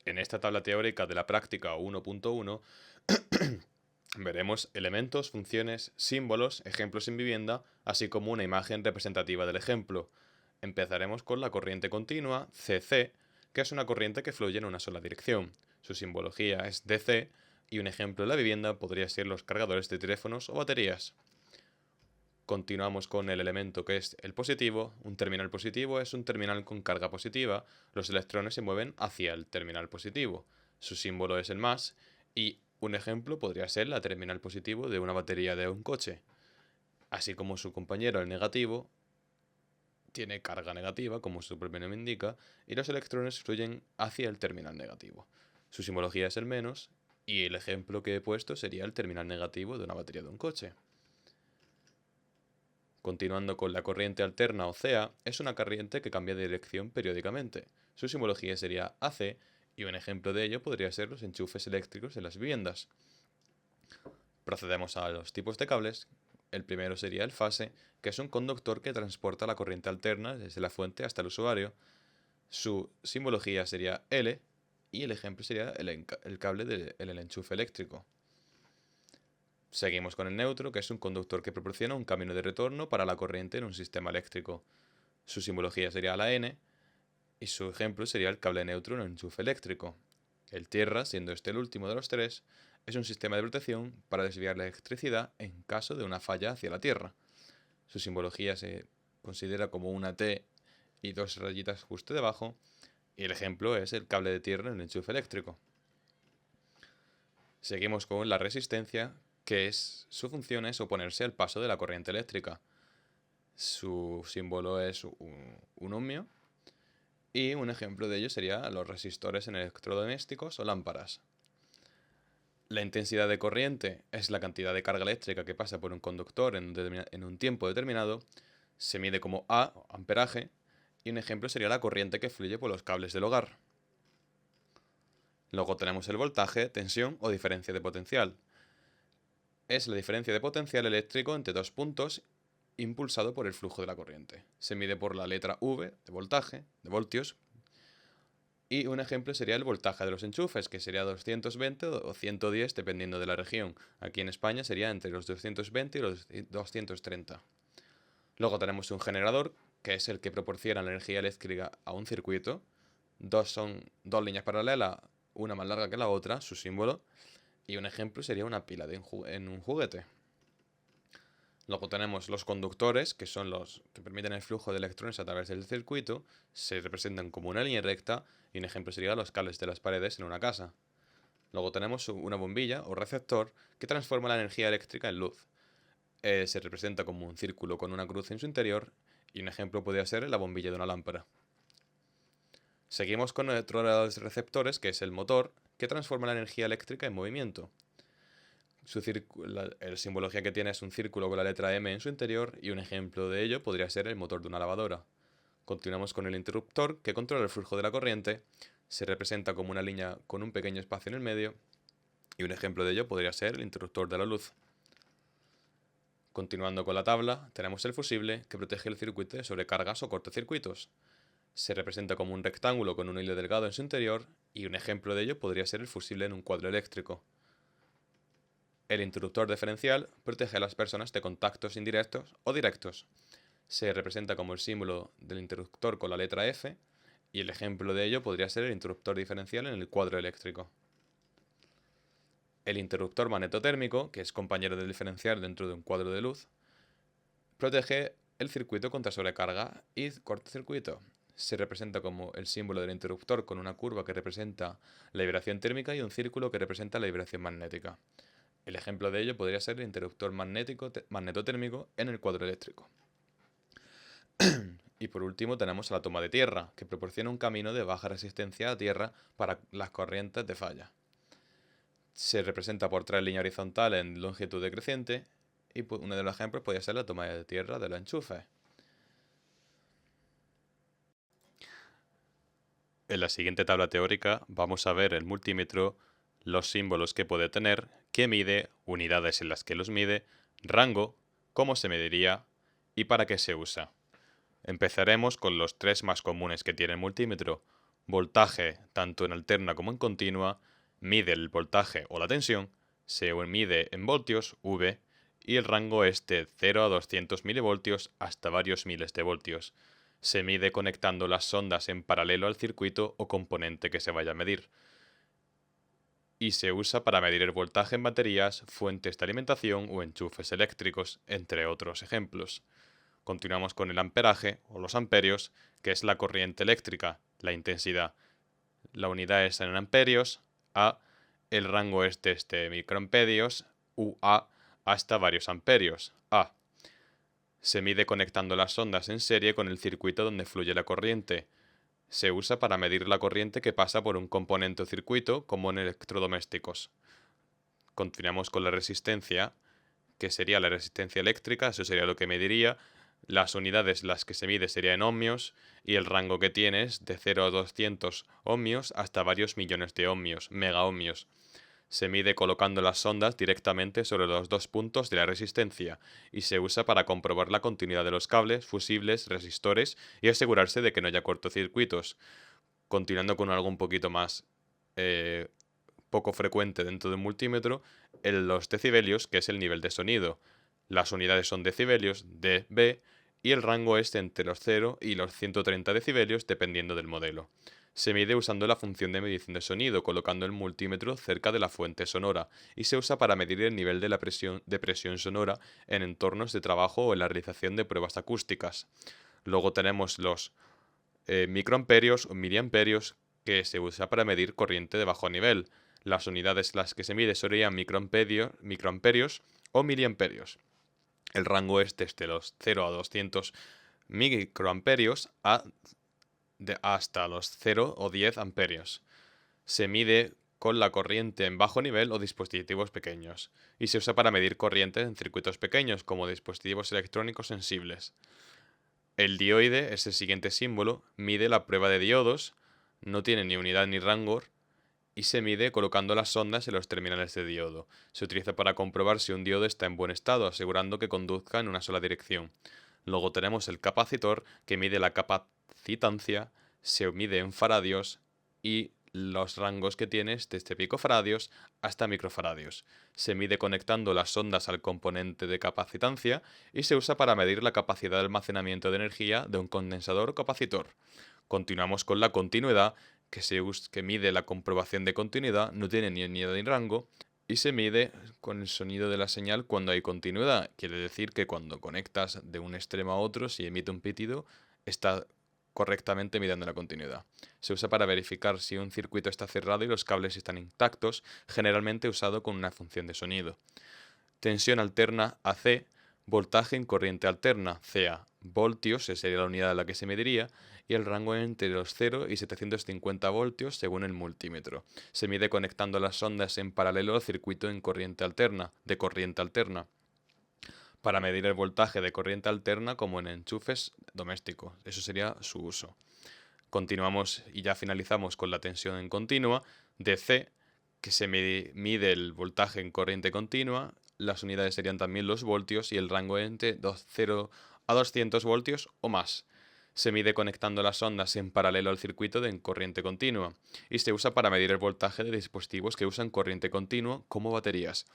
En esta tabla teórica de la práctica 1.1 veremos elementos, funciones, símbolos, ejemplos en vivienda, así como una imagen representativa del ejemplo. Empezaremos con la corriente continua, CC, que es una corriente que fluye en una sola dirección. Su simbología es DC y un ejemplo en la vivienda podría ser los cargadores de teléfonos o baterías. Continuamos con el elemento que es el positivo. Un terminal positivo es un terminal con carga positiva. Los electrones se mueven hacia el terminal positivo. Su símbolo es el más y un ejemplo podría ser la terminal positivo de una batería de un coche. Así como su compañero, el negativo, tiene carga negativa, como su propio nombre indica, y los electrones fluyen hacia el terminal negativo. Su simbología es el menos y el ejemplo que he puesto sería el terminal negativo de una batería de un coche. Continuando con la corriente alterna o CA, es una corriente que cambia de dirección periódicamente. Su simbología sería AC y un ejemplo de ello podría ser los enchufes eléctricos en las viviendas. Procedemos a los tipos de cables. El primero sería el fase, que es un conductor que transporta la corriente alterna desde la fuente hasta el usuario. Su simbología sería L y el ejemplo sería el cable del enchufe eléctrico. Seguimos con el neutro, que es un conductor que proporciona un camino de retorno para la corriente en un sistema eléctrico. Su simbología sería la N y su ejemplo sería el cable neutro en un enchufe eléctrico. El tierra, siendo este el último de los tres, es un sistema de protección para desviar la electricidad en caso de una falla hacia la tierra. Su simbología se considera como una T y dos rayitas justo debajo, y el ejemplo es el cable de tierra en el enchufe eléctrico. Seguimos con la resistencia, su función es oponerse al paso de la corriente eléctrica. Su símbolo es un ohmio y un ejemplo de ello sería los resistores en electrodomésticos o lámparas. La intensidad de corriente es la cantidad de carga eléctrica que pasa por un conductor en un tiempo determinado. Se mide como A, amperaje, y un ejemplo sería la corriente que fluye por los cables del hogar. Luego tenemos el voltaje, tensión o diferencia de potencial. Es la diferencia de potencial eléctrico entre dos puntos impulsado por el flujo de la corriente. Se mide por la letra V de voltaje, de voltios, y un ejemplo sería el voltaje de los enchufes, que sería 220 o 110 dependiendo de la región. Aquí en España sería entre los 220 y los 230. Luego tenemos un generador, que es el que proporciona la energía eléctrica a un circuito. Son dos líneas paralelas, una más larga que la otra, su símbolo, y un ejemplo sería una pila en un juguete. Luego tenemos los conductores, que son los que permiten el flujo de electrones a través del circuito. Se representan como una línea recta y un ejemplo sería los cables de las paredes en una casa. Luego tenemos una bombilla o receptor que transforma la energía eléctrica en luz. Se representa como un círculo con una cruz en su interior y un ejemplo podría ser la bombilla de una lámpara. Seguimos con otro de los receptores, que es el motor, que transforma la energía eléctrica en movimiento. La simbología que tiene es un círculo con la letra M en su interior y un ejemplo de ello podría ser el motor de una lavadora. Continuamos con el interruptor, que controla el flujo de la corriente. Se representa como una línea con un pequeño espacio en el medio y un ejemplo de ello podría ser el interruptor de la luz. Continuando con la tabla, tenemos el fusible, que protege el circuito de sobrecargas o cortocircuitos. Se representa como un rectángulo con un hilo delgado en su interior y un ejemplo de ello podría ser el fusible en un cuadro eléctrico. El interruptor diferencial protege a las personas de contactos indirectos o directos. Se representa como el símbolo del interruptor con la letra F y el ejemplo de ello podría ser el interruptor diferencial en el cuadro eléctrico. El interruptor magnetotérmico, que es compañero del diferencial dentro de un cuadro de luz, protege el circuito contra sobrecarga y cortocircuito. Se representa como el símbolo del interruptor con una curva que representa la vibración térmica y un círculo que representa la vibración magnética. El ejemplo de ello podría ser el interruptor magnetotérmico en el cuadro eléctrico. Y por último tenemos a la toma de tierra, que proporciona un camino de baja resistencia a tierra para las corrientes de falla. Se representa por tres líneas horizontales en longitud decreciente y uno de los ejemplos podría ser la toma de tierra de los enchufes. En la siguiente tabla teórica vamos a ver el multímetro, los símbolos que puede tener, qué mide, unidades en las que los mide, rango, cómo se mediría y para qué se usa. Empezaremos con los tres más comunes que tiene el multímetro: voltaje tanto en alterna como en continua, mide el voltaje o la tensión, se mide en voltios, V, y el rango es de 0 a 200 milivoltios hasta varios miles de voltios. Se mide conectando las sondas en paralelo al circuito o componente que se vaya a medir. Y se usa para medir el voltaje en baterías, fuentes de alimentación o enchufes eléctricos, entre otros ejemplos. Continuamos con el amperaje o los amperios, que es la corriente eléctrica, la intensidad. La unidad es en amperios, A, el rango es desde microamperios, UA, hasta varios amperios, A. Se mide conectando las ondas en serie con el circuito donde fluye la corriente. Se usa para medir la corriente que pasa por un componente o circuito, como en electrodomésticos. Continuamos con la resistencia, que sería la resistencia eléctrica, eso sería lo que mediría. Las unidades las que se mide sería en ohmios y el rango que tiene es de 0 a 200 ohmios hasta varios millones de ohmios, megaohmios. Se mide colocando las sondas directamente sobre los dos puntos de la resistencia y se usa para comprobar la continuidad de los cables, fusibles, resistores y asegurarse de que no haya cortocircuitos. Continuando con algo un poquito más poco frecuente dentro de un multímetro, los decibelios, que es el nivel de sonido. Las unidades son decibelios, dB, y el rango es entre los 0 y los 130 decibelios dependiendo del modelo. Se mide usando la función de medición de sonido, colocando el multímetro cerca de la fuente sonora, y se usa para medir el nivel de presión sonora en entornos de trabajo o en la realización de pruebas acústicas. Luego tenemos los microamperios o miliamperios, que se usa para medir corriente de bajo nivel. Las unidades las que se mide serían microamperios o miliamperios. El rango es desde los 0 a 200 microamperios hasta los 0 o 10 amperios. Se mide con la corriente en bajo nivel o dispositivos pequeños, y se usa para medir corrientes en circuitos pequeños como dispositivos electrónicos sensibles. El dioide es el siguiente símbolo, mide la prueba de diodos, no tiene ni unidad ni rango, y se mide colocando las sondas en los terminales de diodo. Se utiliza para comprobar si un diodo está en buen estado, asegurando que conduzca en una sola dirección. Luego tenemos el capacitor, que mide la capacitancia, se mide en faradios y los rangos que tiene es desde picofaradios hasta microfaradios. Se mide conectando las sondas al componente de capacitancia y se usa para medir la capacidad de almacenamiento de energía de un condensador o capacitor. Continuamos con la continuidad, que mide la comprobación de continuidad, no tiene ni unidad ni rango, y se mide con el sonido de la señal cuando hay continuidad. Quiere decir que cuando conectas de un extremo a otro, si emite un pitido, está correctamente midiendo la continuidad. Se usa para verificar si un circuito está cerrado y los cables están intactos, generalmente usado con una función de sonido. Tensión alterna AC, voltaje en corriente alterna, CA, voltios, esa sería la unidad a la que se mediría, y el rango entre los 0 y 750 voltios según el multímetro. Se mide conectando las ondas en paralelo al circuito de corriente alterna, para medir el voltaje de corriente alterna como en enchufes domésticos. Eso sería su uso. Continuamos y ya finalizamos con la tensión en continua, DC, que se mide el voltaje en corriente continua. Las unidades serían también los voltios y el rango entre 0 a 200 voltios o más. Se mide conectando las ondas en paralelo al circuito de corriente continua y se usa para medir el voltaje de dispositivos que usan corriente continua como baterías.